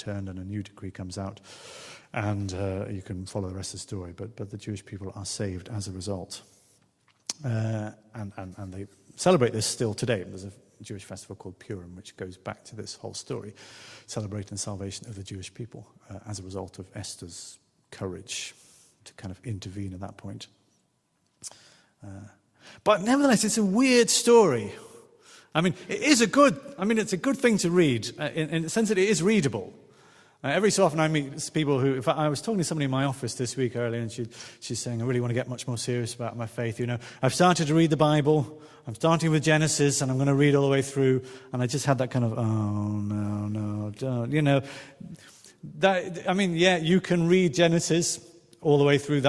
overturned and a new decree comes out. And you can follow the rest of the story. But the Jewish people are saved as a result. And they celebrate this still today. There's a Jewish festival called Purim, which goes back to this whole story, celebrating the salvation of the Jewish people as a result of Esther's courage to kind of intervene at that point. But nevertheless, it's a weird story. I mean, it's a good thing to read in the sense that it is readable. Every so often I meet people who, in fact, I was talking to somebody in my office this week earlier, and she's saying, I really want to get much more serious about my faith. I've started to read the Bible. I'm starting with Genesis, and I'm going to read all the way through. And I just had that kind of, oh, no, don't. You can read Genesis all the way through.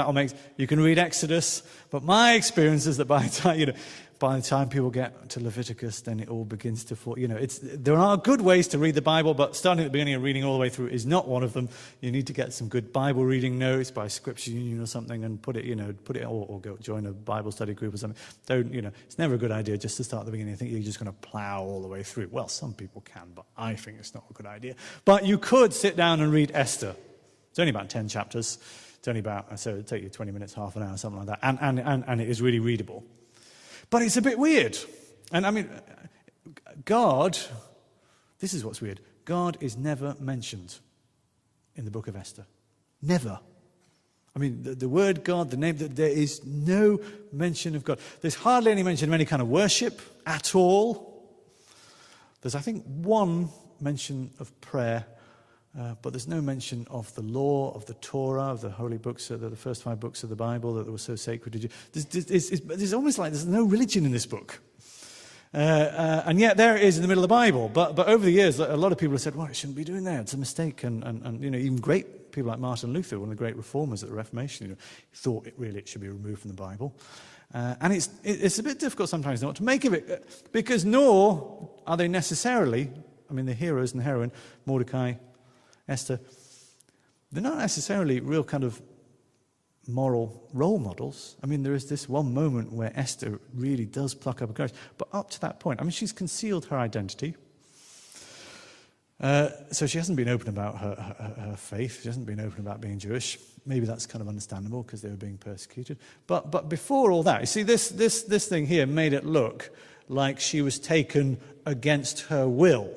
You can read Exodus. But my experience is that by the time people get to Leviticus, then it all begins to fall. There are good ways to read the Bible, but starting at the beginning and reading all the way through is not one of them. You need to get some good Bible reading notes by Scripture Union or something, and put it, or go join a Bible study group or something. It's never a good idea just to start at the beginning. I think you're just going to plow all the way through. Well, some people can, but I think it's not a good idea. But you could sit down and read Esther. It's only about 10 chapters. It's only so it'll take you 20 minutes, half an hour, something like that, and it is really readable. But it's a bit weird. And I mean, God, this is what's weird. God is never mentioned in the book of Esther. Never. I mean, the word God, the name, there is no mention of God. There's hardly any mention of any kind of worship at all. There's, I think, one mention of prayer, but there's no mention of the law, of the Torah, of the holy books, the first 5 books of the Bible that were so sacred to Jews. There's almost like there's no religion in this book. And yet there it is in the middle of the Bible. But over the years, a lot of people have said, well, it shouldn't be doing that. It's a mistake. And even great people like Martin Luther, one of the great reformers at the Reformation, thought it should be removed from the Bible. And it's a bit difficult sometimes not to make of it, because nor are they necessarily, the heroes and the heroine, Mordecai, Esther, they're not necessarily real kind of moral role models. There is this one moment where Esther really does pluck up her courage. But up to that point, she's concealed her identity. So she hasn't been open about her faith. She hasn't been open about being Jewish. Maybe that's kind of understandable because they were being persecuted. But before all that, you see, this thing here made it look like she was taken against her will.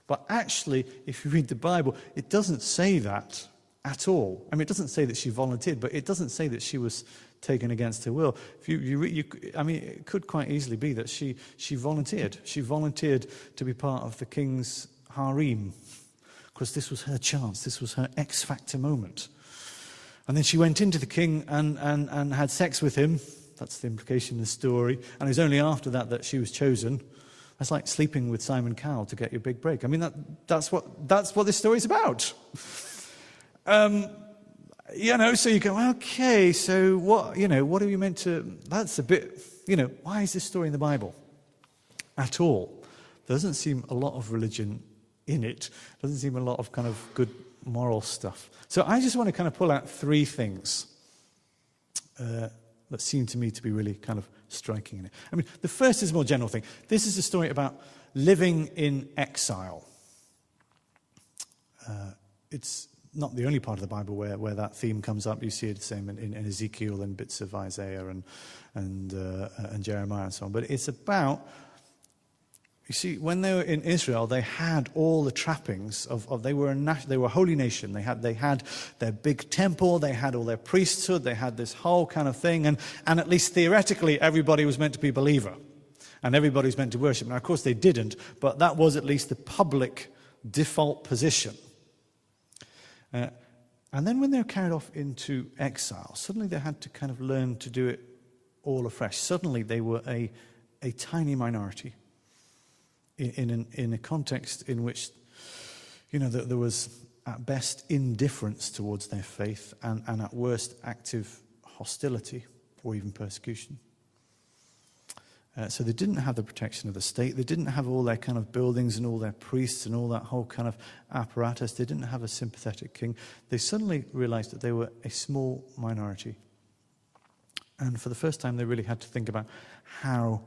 But actually, if you read the Bible, it doesn't say that at all. It doesn't say that she volunteered, but it doesn't say that she was taken against her will. If it could quite easily be that she volunteered. She volunteered to be part of the king's harem, because this was her chance. This was her X Factor moment. And then she went into the king and had sex with him. That's the implication of the story. And it was only after that she was chosen. That's like sleeping with Simon Cowell to get your big break. That's what this story's about. So you go, okay, so what are we meant to, that's a bit, why is this story in the Bible? At all. There doesn't seem a lot of religion in it. Doesn't seem a lot of kind of good moral stuff. So I just want to kind of pull out 3 things that seem to me to be really kind of striking in it. The first is a more general thing. This is a story about living in exile. It's not the only part of the Bible where that theme comes up. You see it the same in Ezekiel and bits of Isaiah and Jeremiah and so on. But it's about, you see, when they were in Israel, they had all the trappings of they were a holy nation. They had their big temple, they had all their priesthood, they had this whole kind of thing, and at least theoretically, everybody was meant to be a believer, and everybody was meant to worship. Now, of course, they didn't, but that was at least the public default position. And then when they were carried off into exile, suddenly they had to kind of learn to do it all afresh. Suddenly they were a tiny minority in a context in which, there was at best indifference towards their faith and at worst active hostility or even persecution. So they didn't have the protection of the state. They didn't have all their kind of buildings and all their priests and all that whole kind of apparatus. They didn't have a sympathetic king. They suddenly realized that they were a small minority. And for the first time, they really had to think about how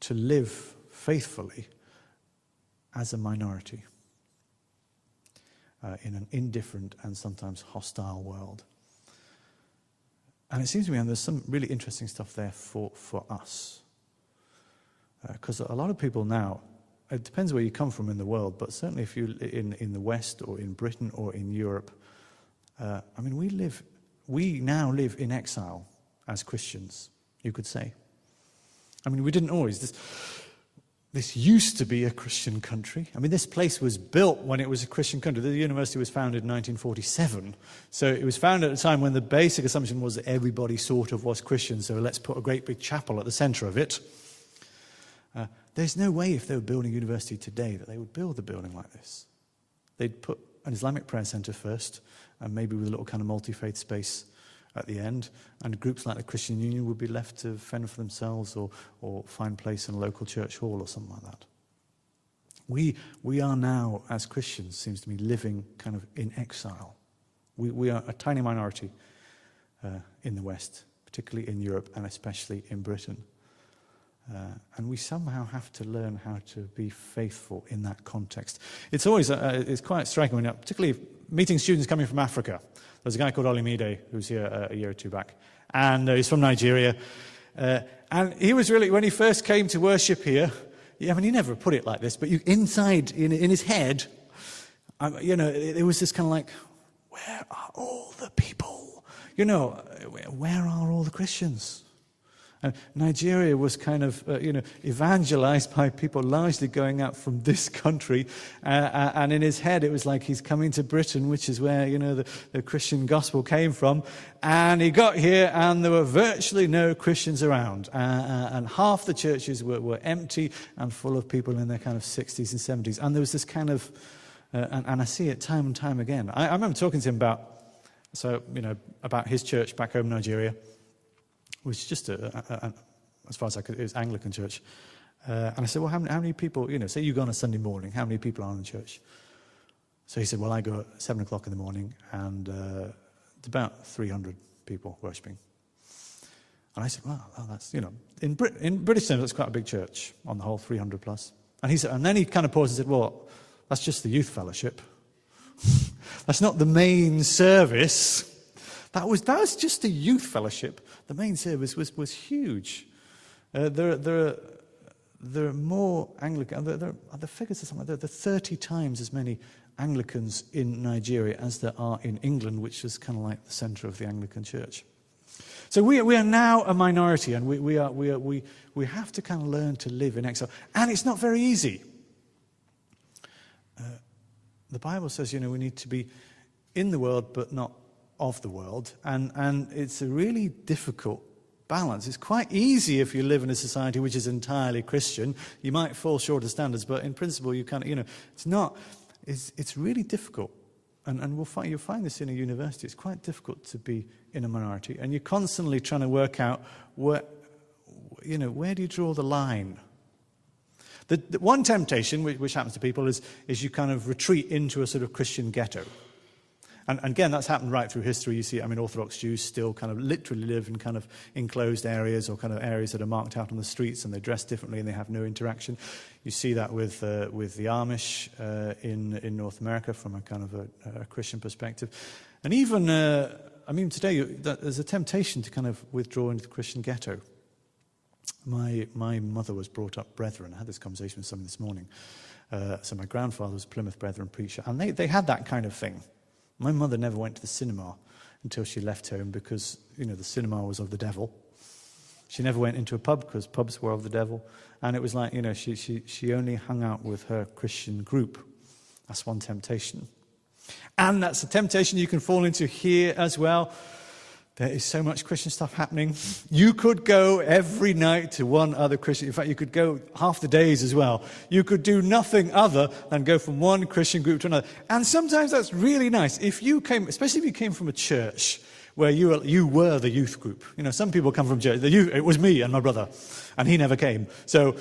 to live faithfully as a minority. in an indifferent and sometimes hostile world. And it seems to me there's some really interesting stuff there for us. Because a lot of people now, it depends where you come from in the world, but certainly if you're in the West or in Britain or in Europe, we now live in exile as Christians, you could say. I mean, we didn't always. This used to be a Christian country. I mean, this place was built when it was a Christian country. The university was founded in 1947. So it was founded at a time when the basic assumption was that everybody sort of was Christian, so let's put a great big chapel at the center of it. There's no way if they were building a university today that they would build a building like this. They'd put an Islamic prayer center first, and maybe with a little kind of multi-faith space at the end, and groups like the Christian Union would be left to fend for themselves or find place in a local church hall or something like that. We are now, as Christians, seems to me, living kind of in exile. We are a tiny minority in the West, particularly in Europe and especially in Britain. And we somehow have to learn how to be faithful in that context. It's always it's quite striking, when particularly meeting students coming from Africa. There's a guy called Olimide who's here a year or two back, and he's from Nigeria. And he was really, when he first came to worship here, I mean, he never put it like this, but inside, in his head, it was this kind of like, where are all the people? Where are all the Christians? Nigeria was kind of, evangelized by people largely going out from this country, and in his head it was like he's coming to Britain, which is where, the Christian gospel came from, and he got here and there were virtually no Christians around, and half the churches were empty and full of people in their kind of 60s and 70s, and there was this kind of, and I see it time and time again. I remember talking to him about his church back home in Nigeria, which is just, as far as I could, it was Anglican church. And I said, well, how many people, say you go on a Sunday morning, how many people are in the church? So he said, well, I go at 7 o'clock in the morning, and it's about 300 people worshipping. And I said, well, that's, in British terms, that's quite a big church, on the whole, 300 plus. And he said, and then he kind of paused and said, well, that's just the youth fellowship. That's not the main service. That was just a youth fellowship. The main service was huge. There are more Anglican. The figures are something like that. There are 30 times as many Anglicans in Nigeria as there are in England, which is kind of like the centre of the Anglican Church. So we are now a minority, and we have to kind of learn to live in exile, and it's not very easy. The Bible says, we need to be in the world, but not of the world, and it's a really difficult balance. It's quite easy if you live in a society which is entirely Christian. You might fall short of standards, but in principle, you kind of, it's really difficult, and you'll find this in a university. It's quite difficult to be in a minority, and you're constantly trying to work out where do you draw the line. The one temptation which happens to people is you kind of retreat into a sort of Christian ghetto. And again, that's happened right through history. You see, Orthodox Jews still kind of literally live in kind of enclosed areas, or kind of areas that are marked out on the streets, and they dress differently and they have no interaction. You see that with the Amish in North America from a kind of a Christian perspective. And even, today there's a temptation to kind of withdraw into the Christian ghetto. My mother was brought up Brethren. I had this conversation with someone this morning. So my grandfather was a Plymouth Brethren preacher, and they had that kind of thing. My mother never went to the cinema until she left home because, the cinema was of the devil. She never went into a pub because pubs were of the devil. And it was like, she only hung out with her Christian group. That's one temptation. And that's a temptation you can fall into here as well. There is so much Christian stuff happening. You could go every night to one other Christian. In fact, you could go half the days as well. You could do nothing other than go from one Christian group to another. And sometimes that's really nice. Especially if you came from a church where you were the youth group. Some people come from church. It was me and my brother, and he never came. So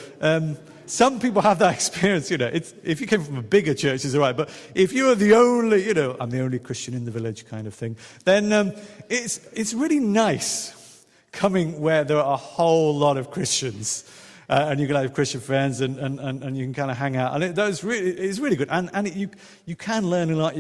some people have that experience. If you came from a bigger church, it's all right. But if you are the only, I'm the only Christian in the village kind of thing, then it's really nice coming where there are a whole lot of Christians. And you can have Christian friends, and you can kind of hang out. And it's really good. And you can learn a lot.